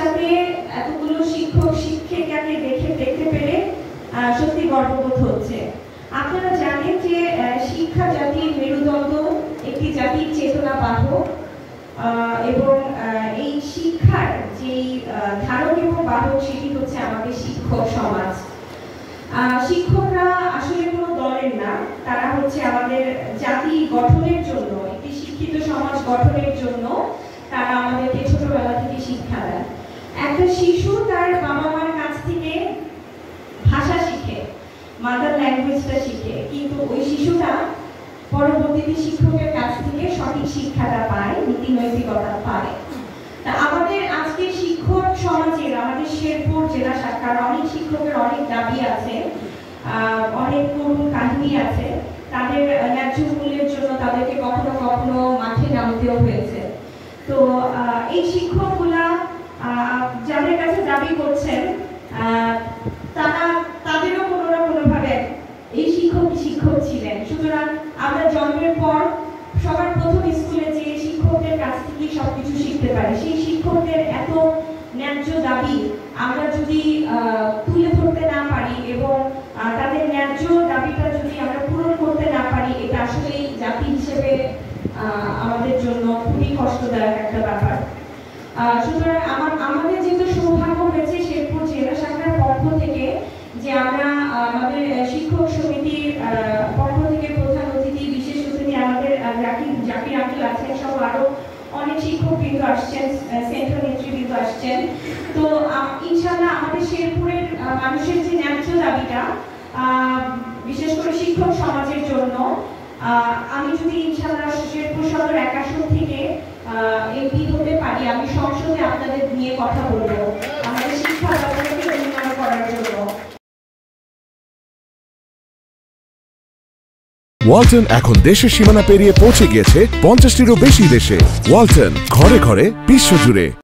একসাথে এতগুলো শিক্ষক শিক্ষিকাকে দেখতে পেরে সত্যি গর্ববোধ হচ্ছে। আপনারা জানেন যে শিক্ষা জাতির মেরুদণ্ড, একটি জাতির চেতনা বাহক, এবং এই শিক্ষার যে ধারক এবং বাহক সেটি হচ্ছে আমাদের শিক্ষক সমাজ। শিক্ষকরা আসলে কোনো দলের না, তারা হচ্ছে আমাদের জাতি গঠনের জন্য, একটি শিক্ষিত সমাজ গঠনের জন্য তারা আমাদেরকে ছোটবেলা থেকে শিক্ষা দেয়। একটা শিশু তার বাবা মার কাছ থেকে ভাষা শিখে, মাদার ল্যাঙ্গুয়েজটা শিখে, কিন্তু ওই শিশুটা পরবর্তীতে শিক্ষকের কাছ থেকে সঠিক শিক্ষাটা পায়, নীতি নৈতিকতা পায়। তা আমাদের আজকে শিক্ষক সমাজের, আমাদের শেরপুর জেলা শাখার অনেক শিক্ষকের অনেক দাবি আছে, অনেক করুণ কাহিনী আছে। তাদের ন্যায্য মূল্যের জন্য তাদেরকে কখনো কখনো মাঠে নামতেও হয়েছে। তো এই শিক্ষকগুলা যাদের কাছে দাবি করছেন, তাদেরও কোনো না কোনোভাবে এই শিক্ষক ছিলেন। সুতরাং আমরা জন্মের পর সবার প্রথম স্কুলে যে শিক্ষকদের কাছ থেকে সবকিছু শিখতে পারি, সেই শিক্ষকদের এত ন্যায্য দাবি আমরা যদি তুলে ধরতে না পারি এবং তাদের ন্যায্য দাবিটা যদি আমরা পূরণ করতে না পারি, এটা আসলে জাতি হিসেবে আমাদের জন্য খুবই কষ্টদায়ক একটা ব্যাপার। সুতরাং আমাদের যেহেতু সৌভাগ্য হয়েছে শেরপুর জেলা শাখার পক্ষ থেকে যে আমরা আমাদের শিক্ষক সমিতির পক্ষ থেকে প্রধান অতিথি, বিশেষ অতিথি আমাদের জাকির আঙ্কেল আছেন, সহ আরো অনেক শিক্ষকবৃন্দ আসছেন, সেন্ট্রাল নেতৃবৃন্দ আসছেন। তো ইনশাআল্লাহ আমাদের শেরপুরের মানুষের যে ন্যায্য দাবিটা, বিশেষ করে শিক্ষক সমাজের জন্য, আমি যদি ইনশাআল্লাহ শেরপুর সদর 1 আসন থেকে এমপি হতে পারি, আমি সংসদে আপনাদের নিয়ে কথা বলবো আমাদের শিক্ষা ব্যবস্থাকে উন্নয়ন করার জন্য। ওয়ালটন এখন দেশের সীমানা পেরিয়ে পৌঁছে গিয়েছে 50টিরও বেশি দেশে। ওয়ালটন, ঘরে ঘরে, বিশ্বজুড়ে।